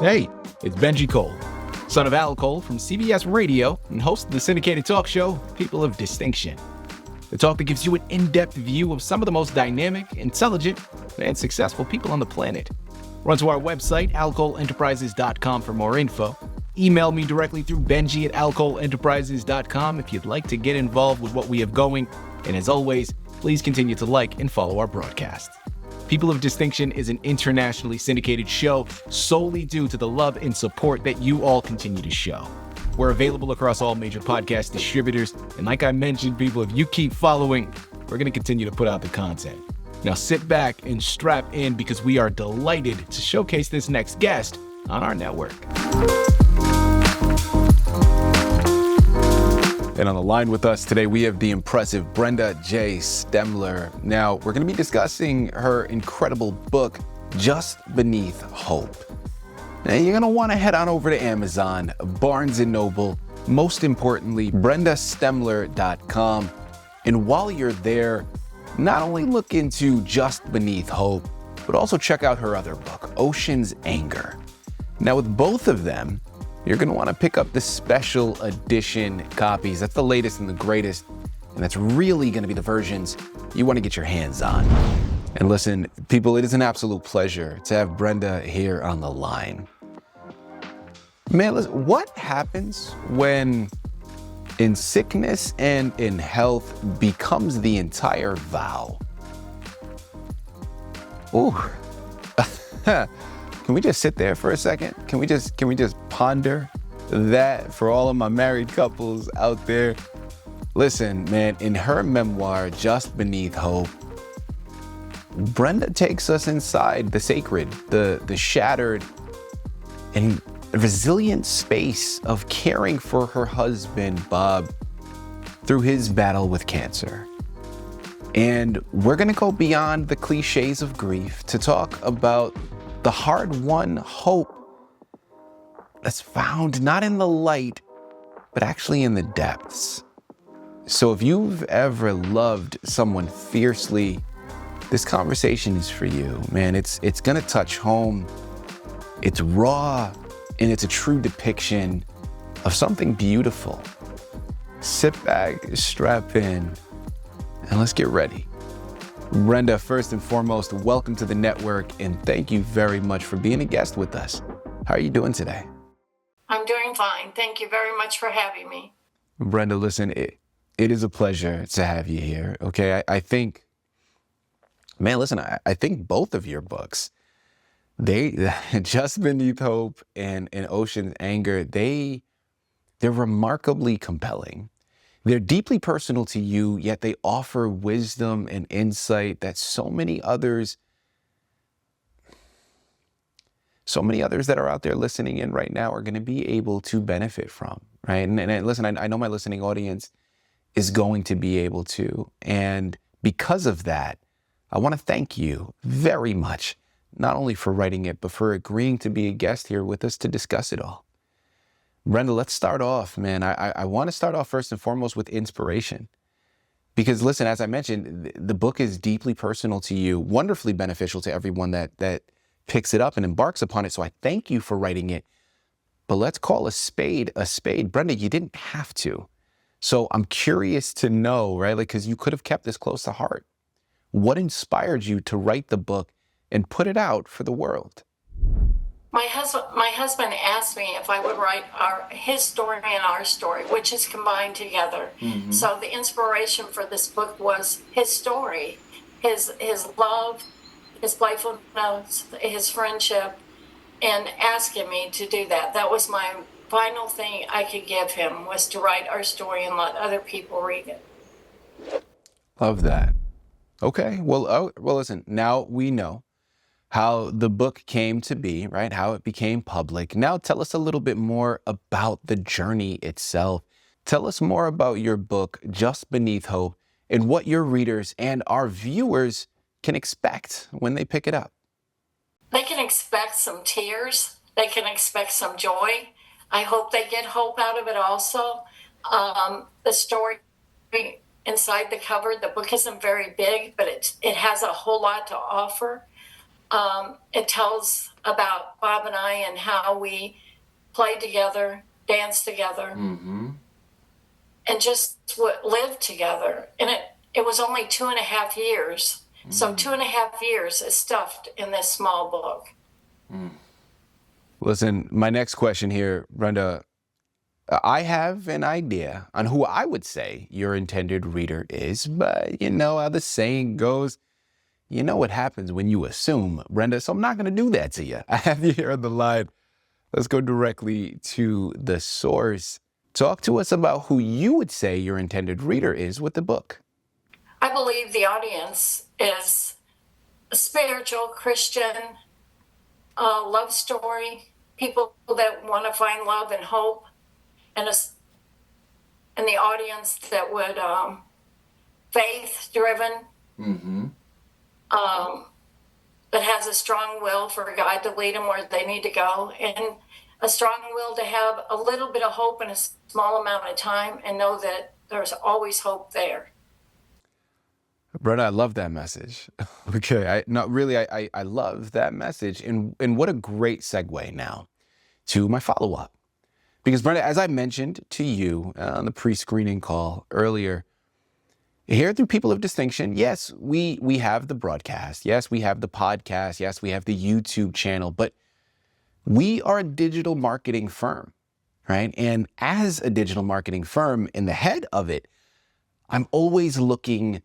Hey, it's Benji Cole, son of Al Cole from CBS Radio and host of the syndicated talk show, People of Distinction. The talk that gives you an in-depth view of some of the most dynamic, intelligent, and successful people on the planet. Run to our website, alcoleenterprises.com for more info. Email me directly through Benji at alcoleenterprises.com if you'd like to get involved with what we have going. And as always, please continue to like and follow our broadcast. People of Distinction is an internationally syndicated show solely due to the love and support that you all continue to show. We're available across all major podcast distributors, and like I mentioned, people, if you keep following, we're going to continue to put out the content. Now sit back and strap in because we are delighted to showcase this next guest on our network. And on the line with us today, we have the impressive Brenda J. Stemmler. Now, we're going to be discussing her incredible book, Just Beneath Hope. Now, you're going to want to head on over to Amazon, Barnes & Noble, most importantly, brendastemmler.com. And while you're there, not only look into Just Beneath Hope, but also check out her other book, Ocean's Anger. Now, with both of them, you're going to want to pick up the special edition copies. That's the latest and the greatest, and that's really going to be the versions you want to get your hands on. And listen, people, it is an absolute pleasure to have Brenda here on the line. Man, listen, what happens when in sickness and in health becomes the entire vow? Ooh. Can we just sit there for a second? Can we just ponder that for all of my married couples out there? Listen, man, in her memoir, Just Beneath Hope, Brenda takes us inside the sacred, the shattered, and resilient space of caring for her husband, Bob, through his battle with cancer. And we're gonna go beyond the cliches of grief to talk about the hard-won hope that's found not in the light, but actually in the depths. So if you've ever loved someone fiercely, this conversation is for you, man. It's gonna touch home. It's raw, and it's a true depiction of something beautiful. Sit back, strap in, and let's get ready. Brenda, first and foremost, welcome to the network, and thank you very much for being a guest with us. How are you doing today? I'm doing fine. Thank you very much for having me. Brenda, listen, it is a pleasure to have you here, okay? I think, man, listen, I think both of your books, they, Just Beneath Hope and Ocean's Anger, they're remarkably compelling. They're deeply personal to you, yet they offer wisdom and insight that so many others that are out there listening in right now are going to be able to benefit from, right? And listen, I know my listening audience is going to be able to. And because of that, I want to thank you very much, not only for writing it, but for agreeing to be a guest here with us to discuss it all. Brenda, let's start off, man. I want to start off first and foremost with inspiration. Because listen, as I mentioned, the book is deeply personal to you, wonderfully beneficial to everyone that picks it up and embarks upon it. So I thank you for writing it. But let's call a spade a spade. Brenda, you didn't have to. So I'm curious to know, right? Like, because you could have kept this close to heart. What inspired you to write the book and put it out for the world? My husband asked me if I would write his story and our story, which is combined together. Mm-hmm. So the inspiration for this book was his story, his love, his playfulness, his friendship, and asking me to do that. That was my final thing I could give him, was to write our story and let other people read it. Love that. Okay, well, listen, now we know how the book came to be, right? How it became public. Now tell us a little bit more about the journey itself. Tell us more about your book, Just Beneath Hope, and what your readers and our viewers can expect when they pick it up. They can expect some tears. They can expect some joy. I hope they get hope out of it also. The story inside the cover. The book isn't very big, but it has a whole lot to offer. It tells about Bob and I and how we played together, danced together, and just lived together. And it was only 2.5 years. So 2.5 years is stuffed in this small book. Listen, my next question here, Brenda, I have an idea on who I would say your intended reader is, but you know how the saying goes, you know what happens when you assume, Brenda, so I'm not going to do that to you. I have you here on the line. Let's go directly to the source. Talk to us about who you would say your intended reader is with the book. I believe the audience is a spiritual, Christian, love story, people that want to find love and hope, and the audience that would faith-driven, that has a strong will for God to lead them where they need to go, and a strong will to have a little bit of hope in a small amount of time and know that there's always hope there. Brenda, I love that message. Okay, I love that message. And what a great segue now to my follow-up. Because Brenda, as I mentioned to you on the pre-screening call earlier, here through People of Distinction, yes, we have the broadcast. Yes, we have the podcast. Yes, we have the YouTube channel. But we are a digital marketing firm, right? And as a digital marketing firm in the head of it, I'm always looking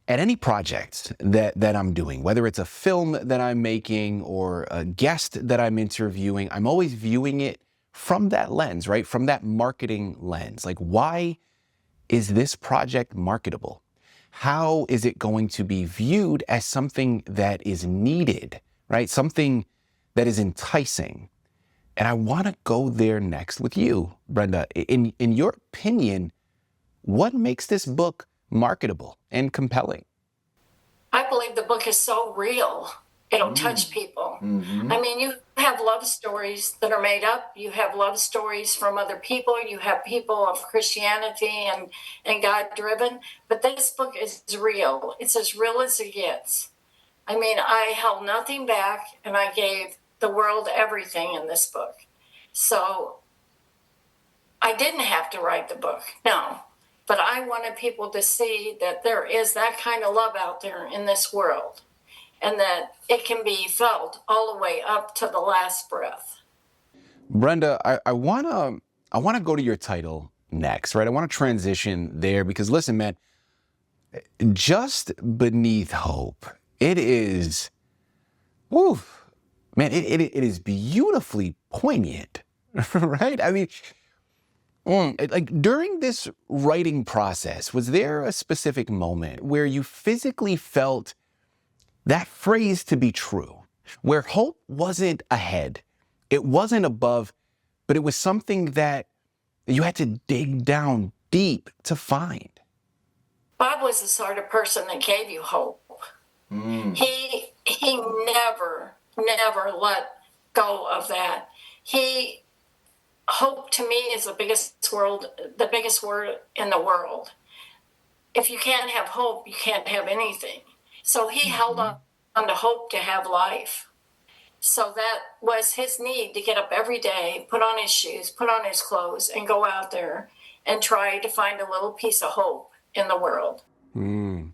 at any project that I'm doing, whether it's a film that I'm making or a guest that I'm interviewing, I'm always viewing it from that lens, right? From that marketing lens. Like, why is this project marketable? How is it going to be viewed as something that is needed, right? Something that is enticing. And I want to go there next with you, Brenda. In your opinion, what makes this book marketable and compelling? I believe the book is so real. It'll touch people. I mean, you have love stories that are made up. You have love stories from other people. You have people of Christianity and God-driven. But this book is real. It's as real as it gets. I mean, I held nothing back, and I gave the world everything in this book. So I didn't have to write the book, no. But I wanted people to see that there is that kind of love out there in this world, and that it can be felt all the way up to the last breath. Brenda, I wanna go to your title next, right? I wanna transition there because listen, man, just beneath hope, it is, whew, man, it is beautifully poignant, right? I mean, like during this writing process, was there a specific moment where you physically felt that phrase to be true, where hope wasn't ahead, it wasn't above, but it was something that you had to dig down deep to find? Bob was the sort of person that gave you hope. He never let go of that. Hope to me is the biggest word in the world. If you can't have hope, you can't have anything. So he held on to hope to have life. So that was his need to get up every day, put on his shoes, put on his clothes, and go out there and try to find a little piece of hope in the world. You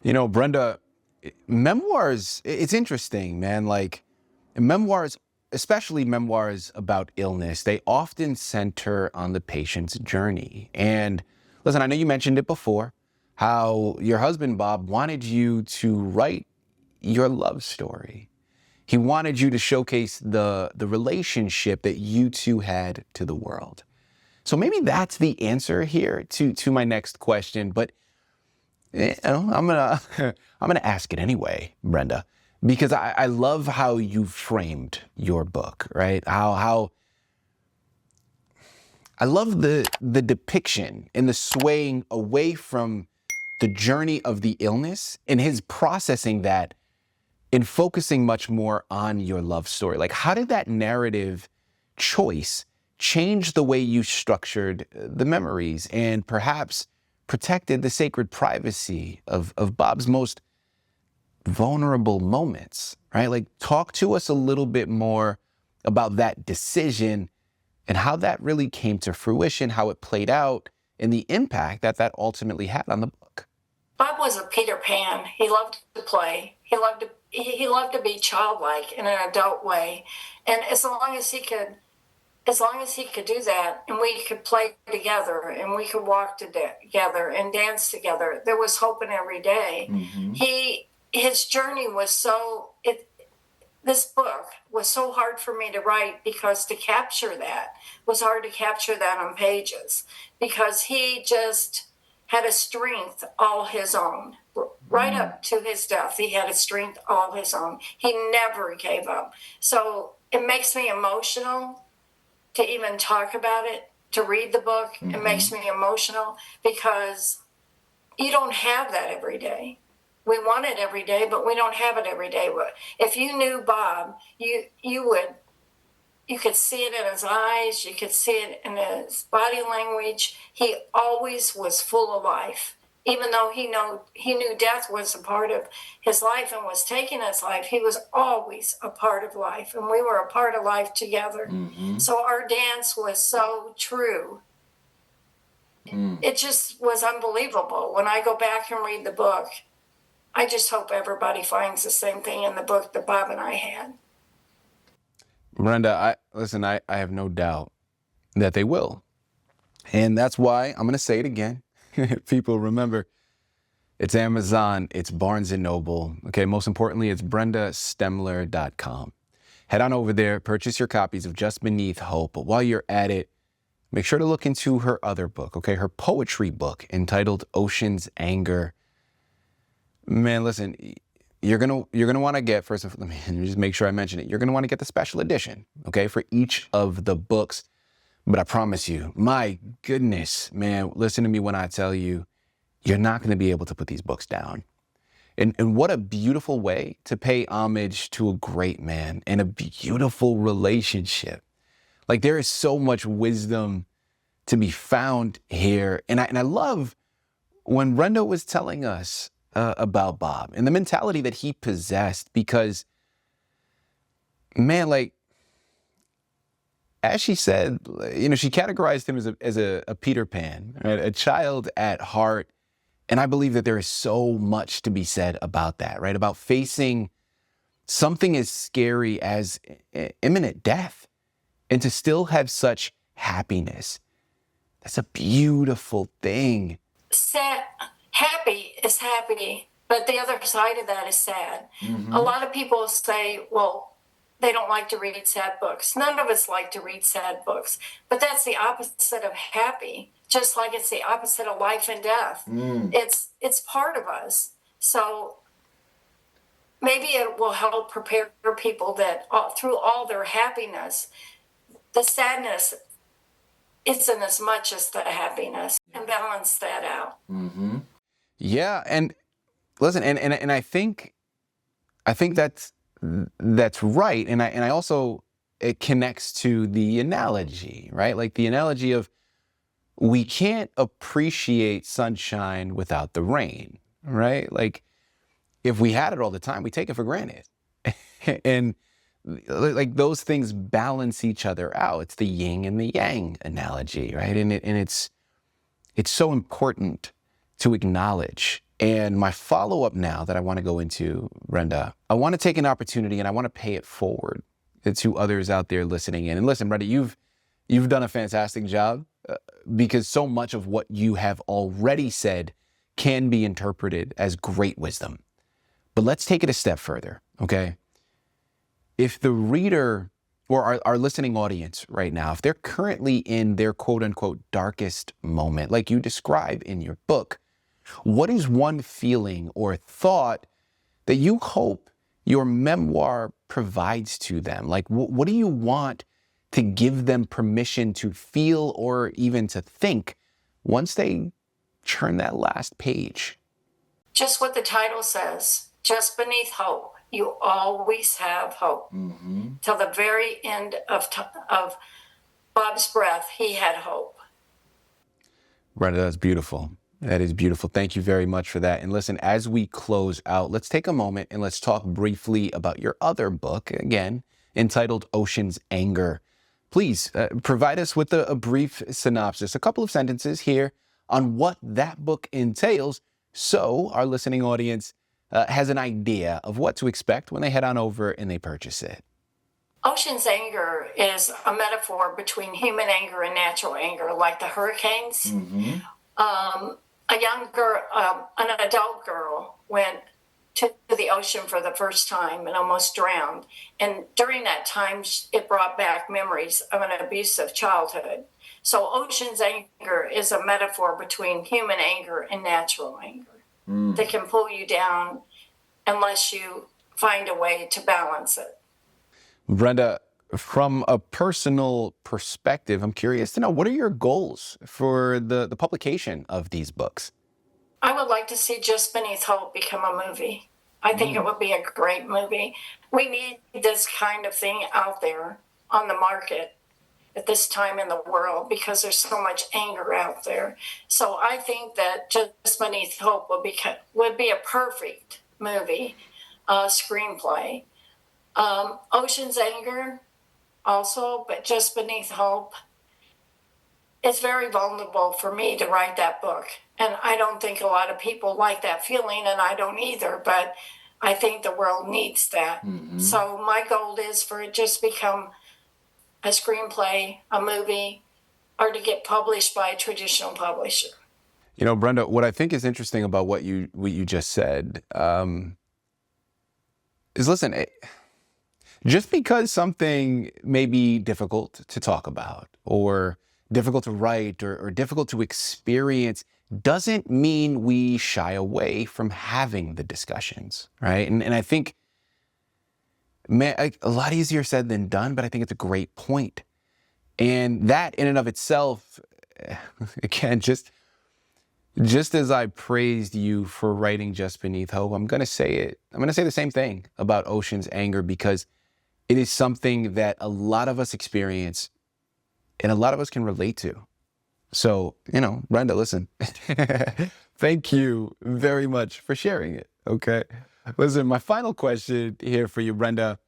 know, Brenda, memoirs, it's interesting, man. Like memoirs, especially memoirs about illness, they often center on the patient's journey. And listen, I know you mentioned it before, how your husband, Bob, wanted you to write your love story. He wanted you to showcase the relationship that you two had to the world. So maybe that's the answer here to my next question, but you know, I'm gonna ask it anyway, Brenda, because I love how you framed your book, right? How I love the depiction and the swaying away from the journey of the illness and his processing that and focusing much more on your love story. Like, how did that narrative choice changed the way you structured the memories and perhaps protected the sacred privacy of Bob's most vulnerable moments, right? Like, talk to us a little bit more about that decision and how that really came to fruition, how it played out, and the impact that that ultimately had on the book. Bob was a Peter Pan. He loved to play. He loved to be childlike in an adult way. And as long as he could do that, and we could play together, and we could walk together and dance together, there was hope in every day. His journey was this book was so hard for me to write, because to capture that was hard to capture that on pages, because he just had a strength all his own. Right up to his death, he had a strength all his own. He never gave up. So it makes me emotional to even talk about it, to read the book. It makes me emotional, because you don't have that every day. We want it every day, but we don't have it every day. If you knew Bob, you could see it in his eyes. You could see it in his body language. He always was full of life. Even though he knew death was a part of his life and was taking his life, he was always a part of life, and we were a part of life together. So our dance was so true. It just was unbelievable. When I go back and read the book, I just hope everybody finds the same thing in the book that Bob and I had. Brenda, I have no doubt that they will. And that's why I'm going to say it again. People, remember, it's Amazon, it's Barnes & Noble. Okay, most importantly, it's brendastemmler.com. Head on over there, purchase your copies of Just Beneath Hope. But while you're at it, make sure to look into her other book, okay, her poetry book entitled Ocean's Anger. Man, listen, you're gonna want to get, first of all, let me just make sure I mention it. You're gonna want to get the special edition, okay, for each of the books. But I promise you, my goodness, man, listen to me when I tell you, you're not going to be able to put these books down. And what a beautiful way to pay homage to a great man and a beautiful relationship. Like, there is so much wisdom to be found here. And I love when Brenda was telling us about Bob and the mentality that he possessed, because, man, like, as she said, she categorized him as a Peter Pan, right? A child at heart. And I believe that there is so much to be said about that, right? About facing something as scary as imminent death and to still have such happiness. That's a beautiful thing. Sad, happy is happy, but the other side of that is sad. A lot of people say, well, they don't like to read sad books. None of us like to read sad books, but that's the opposite of happy, just like it's the opposite of life and death. It's part of us. So maybe it will help prepare people that through all their happiness, the sadness isn't as much as the happiness, and balance that out. Yeah, and listen, and I think that's right, and I also, it connects to the analogy, right? Like the analogy of, we can't appreciate sunshine without the rain, right? Like, if we had it all the time, we take it for granted, and like those things balance each other out. It's the yin and the yang analogy, right? And it's so important to acknowledge. And my follow-up now that I want to go into, Brenda, I want to take an opportunity and I want to pay it forward to others out there listening in. And listen, Brenda, you've done a fantastic job because so much of what you have already said can be interpreted as great wisdom. But let's take it a step further, okay? If the reader or our listening audience right now, if they're currently in their quote unquote darkest moment, like you describe in your book, what is one feeling or thought that you hope your memoir provides to them? Like, what do you want to give them permission to feel or even to think once they turn that last page? Just what the title says, just beneath hope. You always have hope. Till the very end of Bob's breath, he had hope. Brenda, that's beautiful. That is beautiful. Thank you very much for that. And listen, as we close out, let's take a moment and let's talk briefly about your other book, again, entitled Ocean's Anger. Please provide us with a brief synopsis, a couple of sentences here on what that book entails, so our listening audience has an idea of what to expect when they head on over and they purchase it. Ocean's anger is a metaphor between human anger and natural anger, like the hurricanes. Mm-hmm. A young girl, an adult girl, went to the ocean for the first time and almost drowned. And during that time, it brought back memories of an abusive childhood. So Ocean's anger is a metaphor between human anger and natural anger that can pull you down unless you find a way to balance it. Brenda, from a personal perspective, I'm curious to know, what are your goals for the publication of these books? I would like to see Just Beneath Hope become a movie. I think it would be a great movie. We need this kind of thing out there on the market at this time in the world because there's so much anger out there. So I think that Just Beneath Hope would be a perfect movie, screenplay. Ocean's Anger also, but Just Beneath Hope. It's very vulnerable for me to write that book. And I don't think a lot of people like that feeling, and I don't either, but I think the world needs that. Mm-hmm. So my goal is for it just become a screenplay, a movie, or to get published by a traditional publisher. You know, Brenda, what I think is interesting about what you just said is, listen, just because something may be difficult to talk about or difficult to write or difficult to experience doesn't mean we shy away from having the discussions, right? And I think, man, a lot easier said than done, but I think it's a great point. And that in and of itself, again, just as I praised you for writing Just Beneath Hope, I'm going to say the same thing about Ocean's Anger, because it is something that a lot of us experience and a lot of us can relate to. So, you know, Brenda, listen, thank you very much for sharing it, okay? Listen, my final question here for you, Brenda,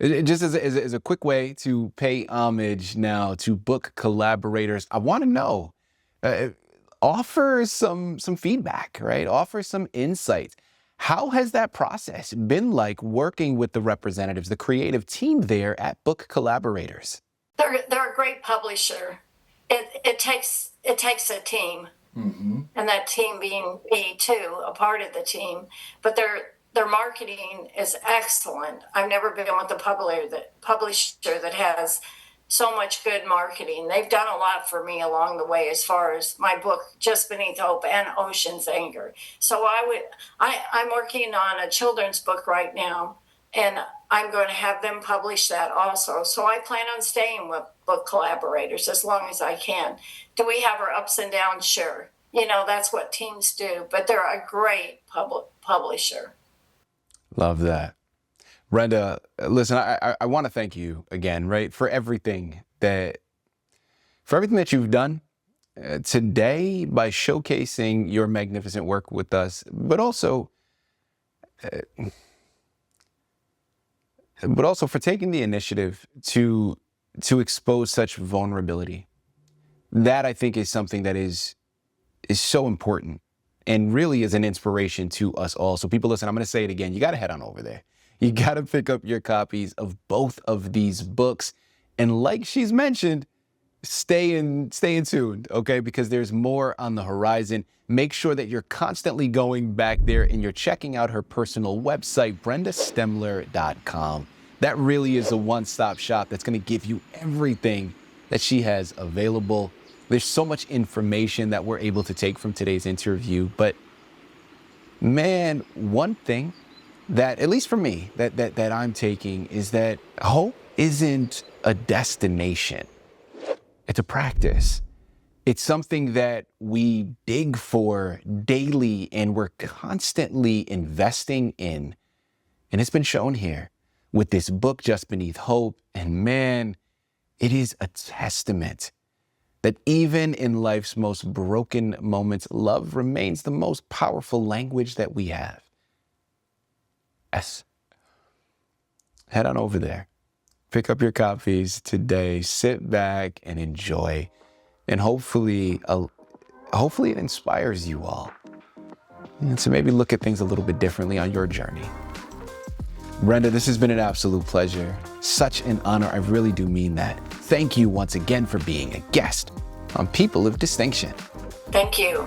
just as a quick way to pay homage now to book collaborators, I want to know, offer some feedback, right? Offer some insights. How has that process been like working with the representatives, the creative team there at Book Collaborators? They're a great publisher. It takes a team, and that team being me too, a part of the team. But their marketing is excellent. I've never been with a publisher that has so much good marketing. They've done a lot for me along the way as far as my book, Just Beneath Hope and Ocean's Anger. So I'm working on a children's book right now, and I'm going to have them publish that also. So I plan on staying with Book Collaborators as long as I can. Do we have our ups and downs? Sure. You know, that's what teams do, but they're a great publisher. Love that. Brenda, listen, I want to thank you again, right, for everything that you've done today by showcasing your magnificent work with us, but also for taking the initiative to expose such vulnerability. That, I think, is something that is so important and really is an inspiration to us all. So people, listen, I'm going to say it again. You got to head on over there. You got to pick up your copies of both of these books. And like she's mentioned, stay in tuned, okay? Because there's more on the horizon. Make sure that you're constantly going back there and you're checking out her personal website, brendastemmler.com. That really is a one-stop shop that's going to give you everything that she has available. There's so much information that we're able to take from today's interview. But man, one thing that, at least for me, that I'm taking is that hope isn't a destination. It's a practice. It's something that we dig for daily and we're constantly investing in. And it's been shown here with this book, Just Beneath Hope. And man, It is a testament that even in life's most broken moments, love remains the most powerful language that we have. Yes. Head on over there. Pick up your copies today. Sit back and enjoy. And hopefully it inspires you all. And so maybe look at things a little bit differently on your journey. Brenda, this has been an absolute pleasure. Such an honor. I really do mean that. Thank you once again for being a guest on People of Distinction. Thank you.